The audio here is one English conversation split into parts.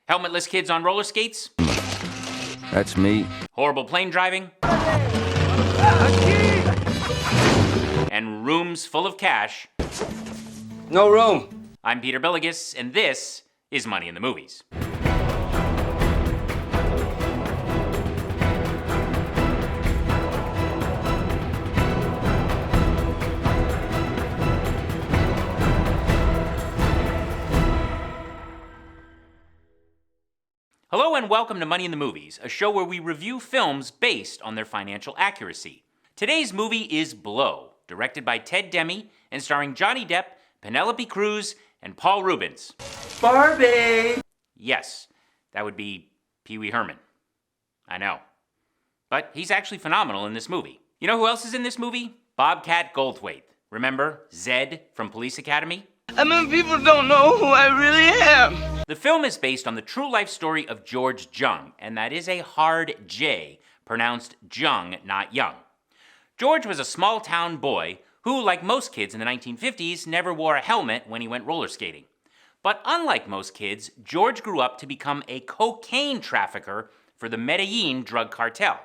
Helmetless kids on roller skates? That's me. Horrible plane driving? And rooms full of cash? No room. I'm Peter Billigus, and this is Money in the Movies. Hello and welcome to Money in the Movies, a show where we review films based on their financial accuracy. Today's movie is Blow, directed by Ted Demme and starring Johnny Depp, Penelope Cruz, and Paul Rubens. Barbie! Yes, that would be Wee Herman. I know. But he's actually phenomenal in this movie. You know who else is in this movie? Bobcat Goldthwait. Remember Zed from Police Academy? People don't know who I really am. The film is based on the true life story of George Jung, and that is a hard J, pronounced Jung, not Young. George was a small town boy who, like most kids in the 1950s, never wore a helmet when he went roller skating. But unlike most kids, George grew up to become a cocaine trafficker for the Medellin Drug Cartel.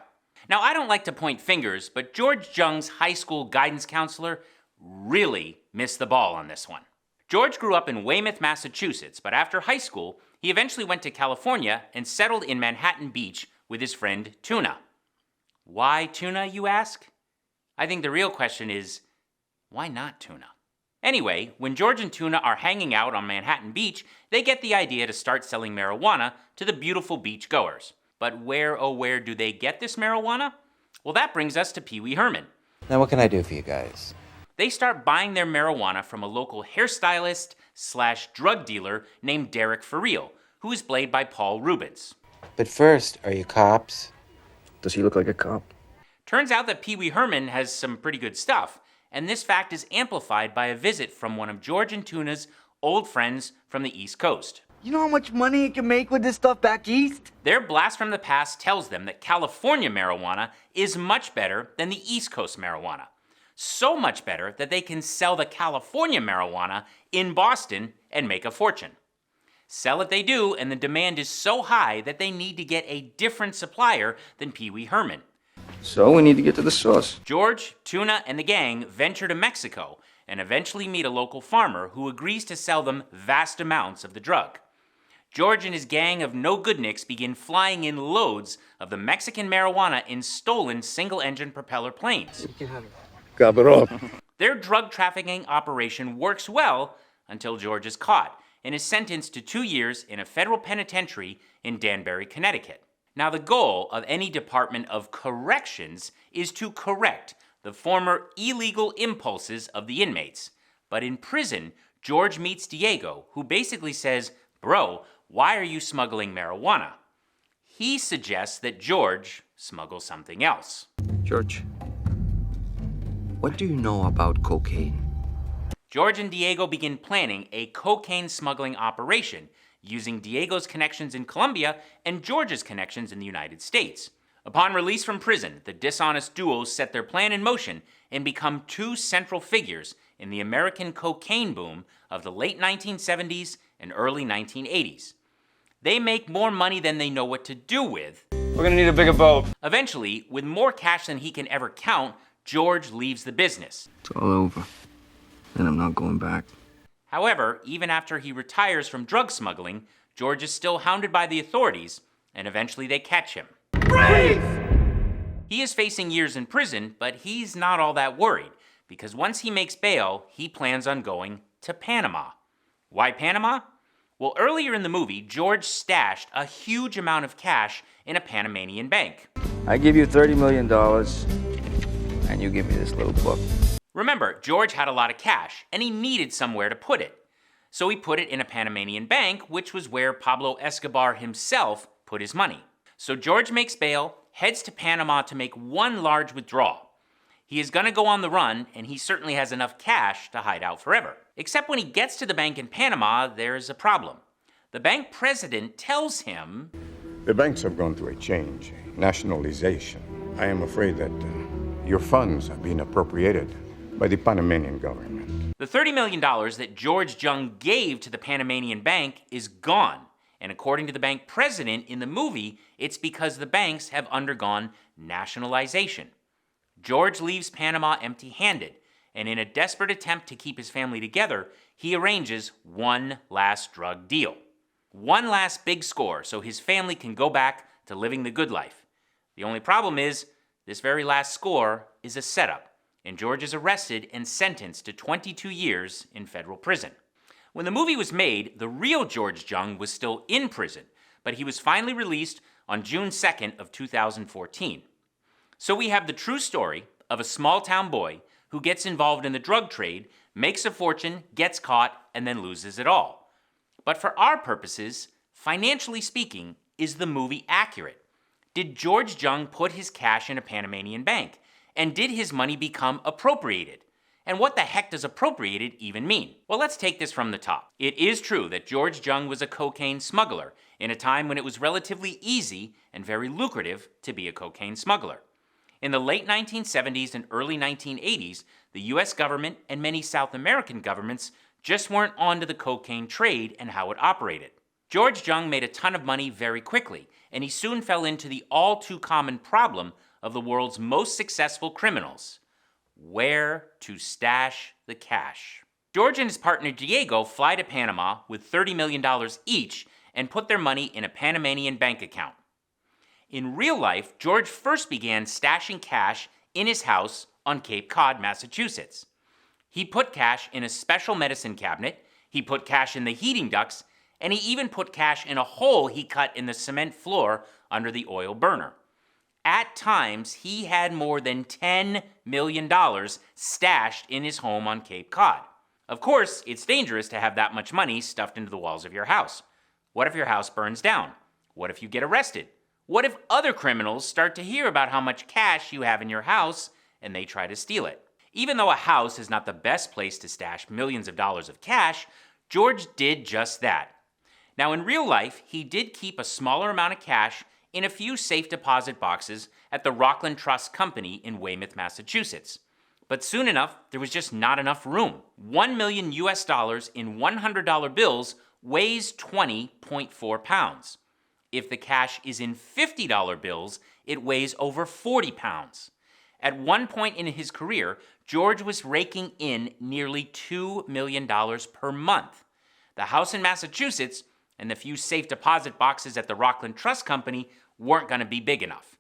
Now, I don't like to point fingers, but George Jung's high school guidance counselor really missed the ball on this one. George grew up in Weymouth, Massachusetts, but after high school, he eventually went to California and settled in Manhattan Beach with his friend Tuna. Why Tuna, you ask? I think the real question is, why not Tuna? Anyway, when George and Tuna are hanging out on Manhattan Beach, they get the idea to start selling marijuana to the beautiful beach goers. But where, oh where, do they get this marijuana? Well, that brings us to Wee Herman. Now what can I do for you guys? They start buying their marijuana from a local hairstylist/drug dealer named Derek For Real, who is played by Paul Rubens. But first, are you cops? Does he look like a cop? Turns out that Wee Herman has some pretty good stuff, and this fact is amplified by a visit from one of George and Tuna's old friends from the East Coast. You know how much money you can make with this stuff back east? Their blast from the past tells them that California marijuana is much better than the East Coast marijuana. So much better that they can sell the California marijuana in Boston and make a fortune. Sell it they do, and the demand is so high that they need to get a different supplier than Wee Herman. So we need to get to the source. George, Tuna, and the gang venture to Mexico and eventually meet a local farmer who agrees to sell them vast amounts of the drug. George and his gang of no-good-nicks begin flying in loads of the Mexican marijuana in stolen single-engine propeller planes. Their drug trafficking operation works well until George is caught and is sentenced to 2 years in a federal penitentiary in Danbury, Connecticut. Now, the goal of any Department of Corrections is to correct the former illegal impulses of the inmates. But in prison, George meets Diego, who basically says, "Bro, why are you smuggling marijuana?" He suggests that George smuggle something else. George, what do you know about cocaine? George and Diego begin planning a cocaine smuggling operation using Diego's connections in Colombia and George's connections in the United States. Upon release from prison, the dishonest duos set their plan in motion and become two central figures in the American cocaine boom of the late 1970s and early 1980s. They make more money than they know what to do with. We're gonna need a bigger boat. Eventually, with more cash than he can ever count, George leaves the business. It's all over. And I'm not going back. However, even after he retires from drug smuggling, George is still hounded by the authorities, and eventually they catch him. Brave! He is facing years in prison, but he's not all that worried, because once he makes bail, he plans on going to Panama. Why Panama? Well, earlier in the movie, George stashed a huge amount of cash in a Panamanian bank. I give you $30 million, and you give me this little book. Remember, George had a lot of cash, and he needed somewhere to put it. So he put it in a Panamanian bank, which was where Pablo Escobar himself put his money. So George makes bail, heads to Panama to make one large withdrawal. He is gonna go on the run, and he certainly has enough cash to hide out forever. Except when he gets to the bank in Panama, there's a problem. The bank president tells him, "The banks have gone through a change, nationalization. I am afraid that your funds have been appropriated by the Panamanian government." The $30 million that George Jung gave to the Panamanian bank is gone, And according to the bank president in the movie, it's because the banks have undergone nationalization. George leaves Panama empty-handed, and in a desperate attempt to keep his family together, he arranges one last drug deal. One last big score so his family can go back to living the good life. The only problem is, this very last score is a setup, and George is arrested and sentenced to 22 years in federal prison. When the movie was made, the real George Jung was still in prison, but he was finally released on June 2nd of 2014. So we have the true story of a small-town boy who gets involved in the drug trade, makes a fortune, gets caught, and then loses it all. But for our purposes, financially speaking, is the movie accurate? Did George Jung put his cash in a Panamanian bank? And did his money become appropriated? And what the heck does appropriated even mean? Well, let's take this from the top. It is true that George Jung was a cocaine smuggler in a time when it was relatively easy and very lucrative to be a cocaine smuggler. In the late 1970s and early 1980s, the US government and many South American governments just weren't onto the cocaine trade and how it operated. George Jung made a ton of money very quickly, and he soon fell into the all too common problem of the world's most successful criminals: where to stash the cash. George and his partner Diego fly to Panama with $30 million each and put their money in a Panamanian bank account. In real life, George first began stashing cash in his house on Cape Cod, Massachusetts. He put cash in a special medicine cabinet, he put cash in the heating ducts, and he even put cash in a hole he cut in the cement floor under the oil burner. At times, he had more than $10 million stashed in his home on Cape Cod. Of course, it's dangerous to have that much money stuffed into the walls of your house. What if your house burns down? What if you get arrested? What if other criminals start to hear about how much cash you have in your house and they try to steal it? Even though a house is not the best place to stash millions of dollars of cash, George did just that. Now, in real life, he did keep a smaller amount of cash in a few safe deposit boxes at the Rockland Trust Company in Weymouth, Massachusetts. But soon enough, there was just not enough room. $1 million in $100 bills weighs 20.4 pounds. If the cash is in $50 bills, it weighs over 40 pounds. At one point in his career, George was raking in nearly $2 million per month. The house in Massachusetts and the few safe deposit boxes at the Rockland Trust Company weren't going to be big enough.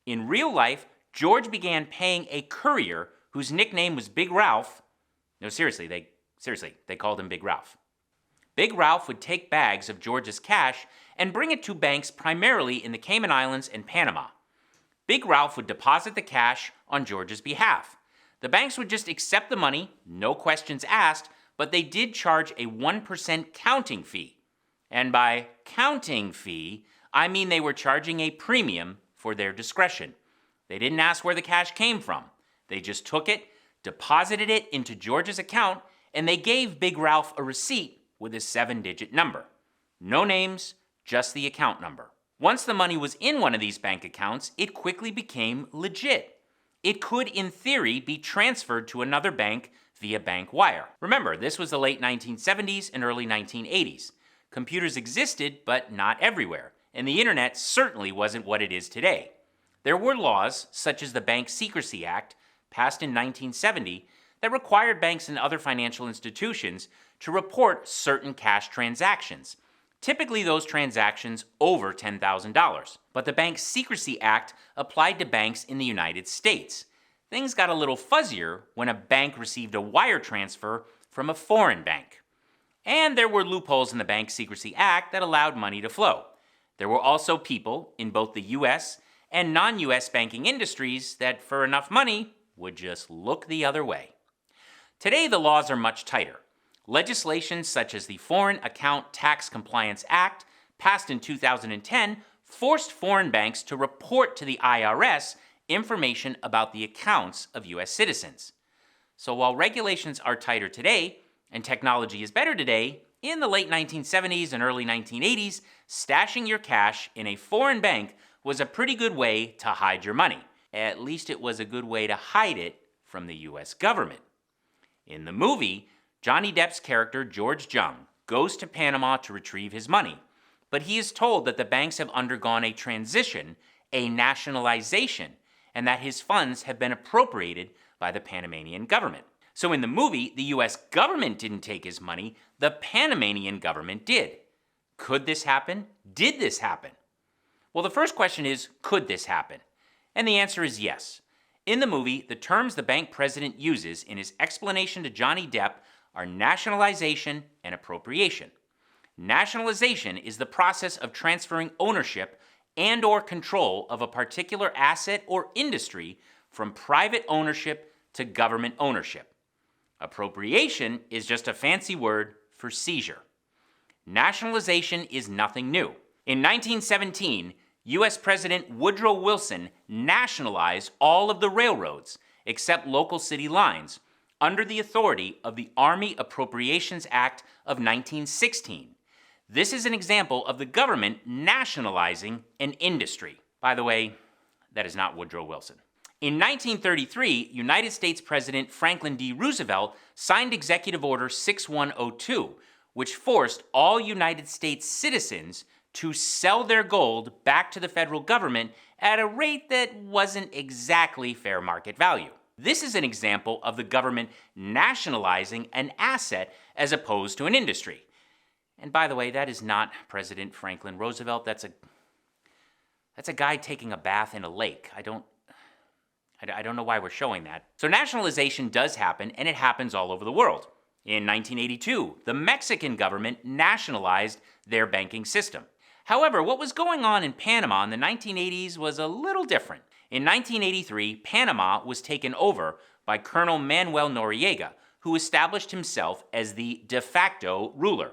In real life, George began paying a courier whose nickname was Big Ralph. No, seriously, they called him Big Ralph. Big Ralph would take bags of George's cash and bring it to banks primarily in the Cayman Islands and Panama. Big Ralph would deposit the cash on George's behalf. The banks would just accept the money, no questions asked, but they did charge a 1% counting fee. And by counting fee, I mean they were charging a premium for their discretion. They didn't ask where the cash came from. They just took it, deposited it into George's account, and they gave Big Ralph a receipt with a 7-digit number. No names, just the account number. Once the money was in one of these bank accounts, it quickly became legit. It could, in theory, be transferred to another bank via bank wire. Remember, this was the late 1970s and early 1980s. Computers existed, but not everywhere, and the internet certainly wasn't what it is today. There were laws, such as the Bank Secrecy Act, passed in 1970, that required banks and other financial institutions to report certain cash transactions, typically those transactions over $10,000. But the Bank Secrecy Act applied to banks in the United States. Things got a little fuzzier when a bank received a wire transfer from a foreign bank. And there were loopholes in the Bank Secrecy Act that allowed money to flow. There were also people in both the US and non-US banking industries that, for enough money, would just look the other way. Today, the laws are much tighter. Legislation such as the Foreign Account Tax Compliance Act, passed in 2010, forced foreign banks to report to the IRS information about the accounts of US citizens. So while regulations are tighter today, and technology is better today, in the late 1970s and early 1980s, stashing your cash in a foreign bank was a pretty good way to hide your money. At least it was a good way to hide it from the US government. In the movie, Johnny Depp's character, George Jung, goes to Panama to retrieve his money. But he is told that the banks have undergone a transition, a nationalization, and that his funds have been appropriated by the Panamanian government. So in the movie, the US government didn't take his money, the Panamanian government did. Could this happen? Did this happen? Well, the first question is, could this happen? And the answer is yes. In the movie, the terms the bank president uses in his explanation to Johnny Depp are nationalization and appropriation. Nationalization is the process of transferring ownership and/or control of a particular asset or industry from private ownership to government ownership. Appropriation is just a fancy word for seizure. Nationalization is nothing new. In 1917, U.S. President Woodrow Wilson nationalized all of the railroads, except local city lines, under the authority of the Army Appropriations Act of 1916. This is an example of the government nationalizing an industry. By the way, that is not Woodrow Wilson. In 1933, United States President Franklin D. Roosevelt signed Executive Order 6102, which forced all United States citizens to sell their gold back to the federal government at a rate that wasn't exactly fair market value. This is an example of the government nationalizing an asset as opposed to an industry. And by the way, that is not President Franklin Roosevelt. That's a guy taking a bath in a lake. I don't know why we're showing that. So nationalization does happen, and it happens all over the world. In 1982, the Mexican government nationalized their banking system. However, what was going on in Panama in the 1980s was a little different. In 1983, Panama was taken over by Colonel Manuel Noriega, who established himself as the de facto ruler.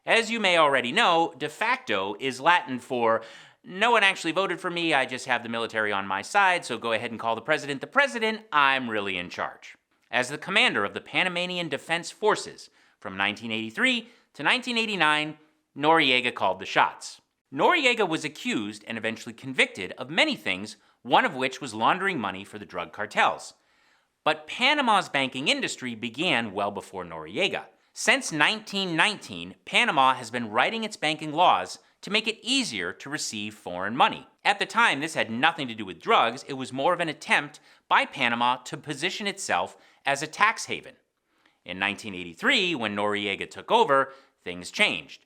As you may already know, de facto is Latin for no one actually voted for me, I just have the military on my side, so go ahead and call the president, I'm really in charge. As the commander of the Panamanian Defense Forces from 1983 to 1989, Noriega called the shots. Noriega was accused and eventually convicted of many things, one of which was laundering money for the drug cartels. But Panama's banking industry began well before Noriega. Since 1919, Panama has been writing its banking laws to make it easier to receive foreign money. At the time, this had nothing to do with drugs. It was more of an attempt by Panama to position itself as a tax haven. In 1983, when Noriega took over, things changed.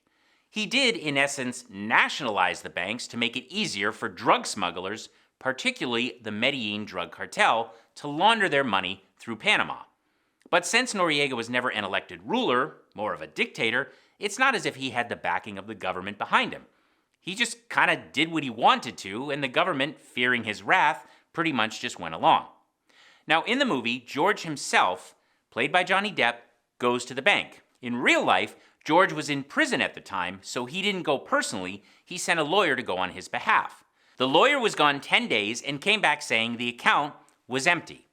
He did, in essence, nationalize the banks to make it easier for drug smugglers, particularly the Medellin Drug Cartel, to launder their money through Panama. But since Noriega was never an elected ruler, more of a dictator, it's not as if he had the backing of the government behind him. He just kind of did what he wanted to, and the government, fearing his wrath, pretty much just went along. Now, in the movie, George himself, played by Johnny Depp, goes to the bank. In real life, George was in prison at the time, so he didn't go personally. He sent a lawyer to go on his behalf. The lawyer was gone 10 days and came back saying the account was empty.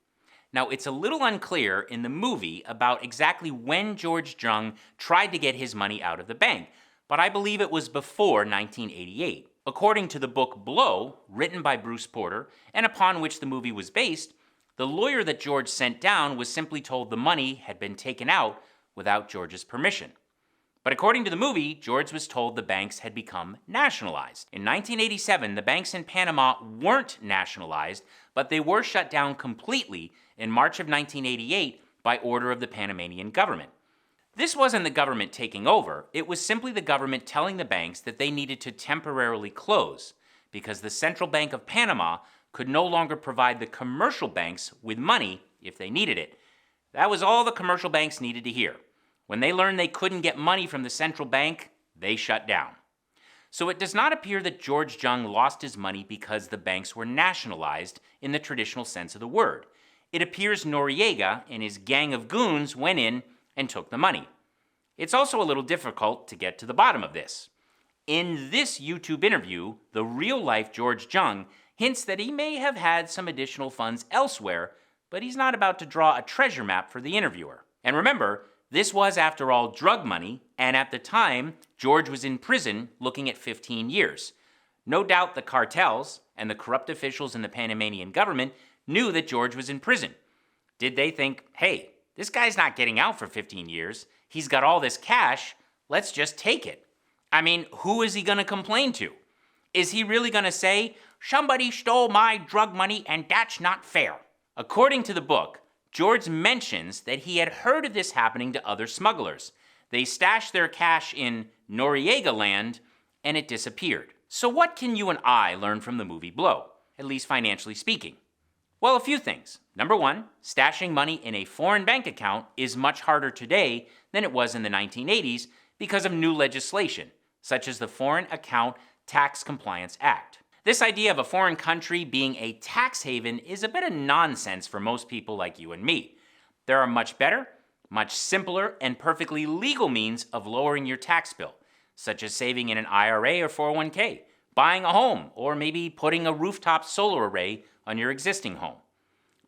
Now, it's a little unclear in the movie about exactly when George Jung tried to get his money out of the bank, but I believe it was before 1988. According to the book Blow, written by Bruce Porter, and upon which the movie was based, the lawyer that George sent down was simply told the money had been taken out without George's permission. But according to the movie, George was told the banks had become nationalized. In 1987, the banks in Panama weren't nationalized, but they were shut down completely in March of 1988 by order of the Panamanian government. This wasn't the government taking over, it was simply the government telling the banks that they needed to temporarily close because the Central Bank of Panama could no longer provide the commercial banks with money if they needed it. That was all the commercial banks needed to hear. When they learned they couldn't get money from the central bank, they shut down. So it does not appear that George Jung lost his money because the banks were nationalized in the traditional sense of the word. It appears Noriega and his gang of goons went in and took the money. It's also a little difficult to get to the bottom of this. In this YouTube interview, the real-life George Jung hints that he may have had some additional funds elsewhere, but he's not about to draw a treasure map for the interviewer. And remember, this was, after all, drug money, and at the time, George was in prison looking at 15 years. No doubt the cartels and the corrupt officials in the Panamanian government knew that George was in prison. Did they think, hey, this guy's not getting out for 15 years, he's got all this cash, let's just take it? I mean, who is he going to complain to? Is he really going to say, somebody stole my drug money and that's not fair? According to the book, George mentions that he had heard of this happening to other smugglers. They stashed their cash in Noriega land and it disappeared. So what can you and I learn from the movie Blow, at least financially speaking? Well, a few things. Number one, stashing money in a foreign bank account is much harder today than it was in the 1980s because of new legislation, such as the Foreign Account Tax Compliance Act. This idea of a foreign country being a tax haven is a bit of nonsense for most people like you and me. There are much better, much simpler, and perfectly legal means of lowering your tax bill, such as saving in an IRA or 401k, buying a home, or maybe putting a rooftop solar array on your existing home.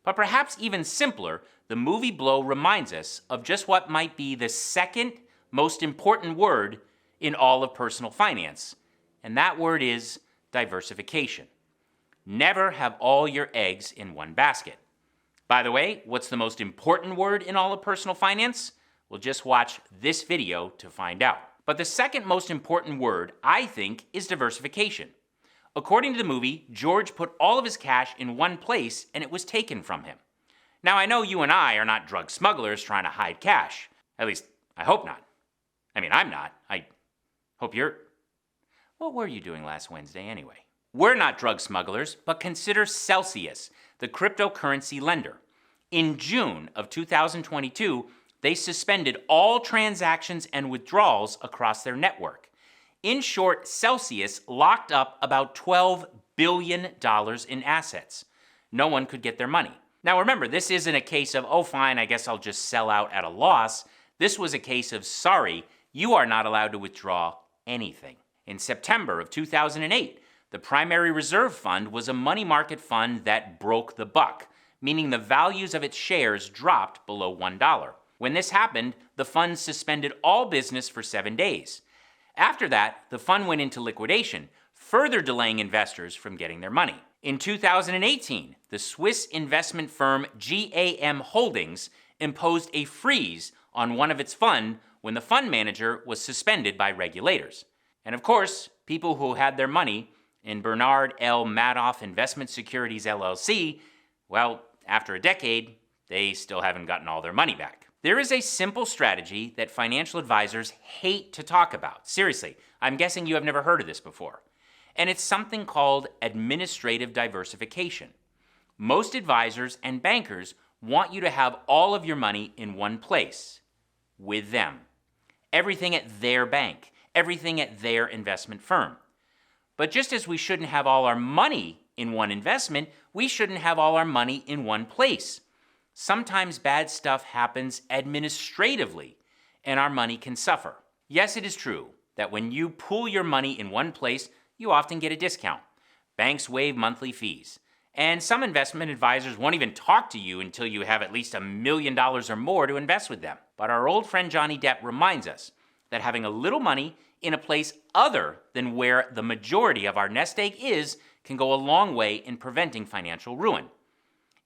But perhaps even simpler, the movie Blow reminds us of just what might be the second most important word in all of personal finance, and that word is diversification. Never have all your eggs in one basket. By the way, what's the most important word in all of personal finance? Well, just watch this video to find out. But the second most important word, I think, is diversification. According to the movie, George put all of his cash in one place and it was taken from him. Now, I know you and I are not drug smugglers trying to hide cash. At least, I hope not. I mean, I'm not. I hope you're... What were you doing last Wednesday anyway? We're not drug smugglers, but consider Celsius, the cryptocurrency lender. In June of 2022, they suspended all transactions and withdrawals across their network. In short, Celsius locked up about $12 billion in assets. No one could get their money. Now remember, this isn't a case of, oh fine, I guess I'll just sell out at a loss. This was a case of, sorry, you are not allowed to withdraw anything. In September of 2008, the primary reserve fund was a money market fund that broke the buck, meaning the values of its shares dropped below $1. When this happened, the fund suspended all business for 7 days. After that, the fund went into liquidation, further delaying investors from getting their money. In 2018, the Swiss investment firm GAM Holdings imposed a freeze on one of its funds when the fund manager was suspended by regulators. And of course, people who had their money in Bernard L. Madoff Investment Securities LLC, well, after a decade, they still haven't gotten all their money back. There is a simple strategy that financial advisors hate to talk about. Seriously, I'm guessing you have never heard of this before. And it's something called administrative diversification. Most advisors and bankers want you to have all of your money in one place, with them. Everything at their bank, everything at their investment firm. But just as we shouldn't have all our money in one investment, we shouldn't have all our money in one place. Sometimes bad stuff happens administratively, and our money can suffer. Yes, it is true that when you pool your money in one place, you often get a discount. Banks waive monthly fees. And some investment advisors won't even talk to you until you have at least $1 million or more to invest with them. But our old friend Johnny Depp reminds us that having a little money in a place other than where the majority of our nest egg is can go a long way in preventing financial ruin.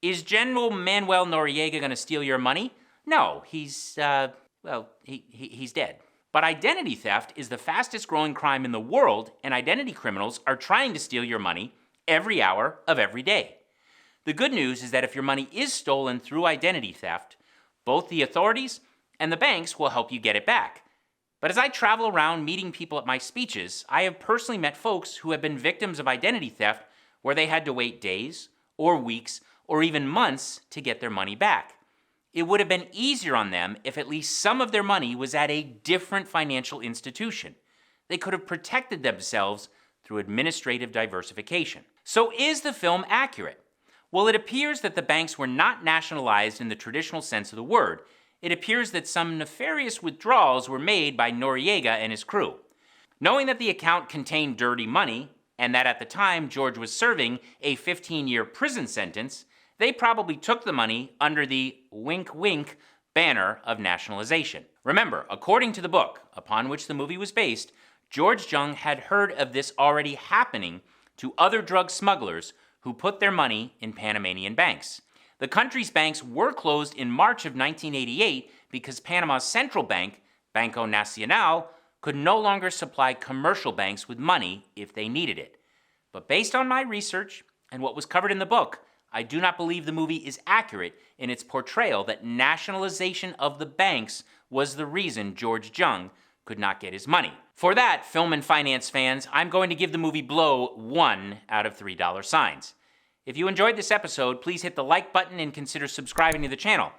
Is General Manuel Noriega going to steal your money? No, he's dead. But identity theft is the fastest growing crime in the world, and identity criminals are trying to steal your money every hour of every day. The good news is that if your money is stolen through identity theft, both the authorities and the banks will help you get it back. But as I travel around meeting people at my speeches, I have personally met folks who have been victims of identity theft where they had to wait days or weeks or even months to get their money back. It would have been easier on them if at least some of their money was at a different financial institution. They could have protected themselves through administrative diversification. So is the film accurate? Well, it appears that the banks were not nationalized in the traditional sense of the word. It appears that some nefarious withdrawals were made by Noriega and his crew. Knowing that the account contained dirty money, and that at the time George was serving a 15-year prison sentence, they probably took the money under the wink wink banner of nationalization. Remember, according to the book upon which the movie was based, George Jung had heard of this already happening to other drug smugglers who put their money in Panamanian banks. The country's banks were closed in March of 1988 because Panama's central bank, Banco Nacional, could no longer supply commercial banks with money if they needed it. But based on my research and what was covered in the book, I do not believe the movie is accurate in its portrayal that nationalization of the banks was the reason George Jung could not get his money. For that, film and finance fans, I'm going to give the movie Blow 1 out of $3 signs. If you enjoyed this episode, please hit the like button and consider subscribing to the channel.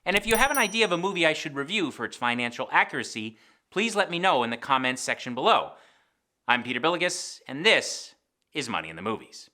And if you have an idea of a movie I should review for its financial accuracy, please let me know in the comments section below. I'm Peter Billigus, and this is Money in the Movies.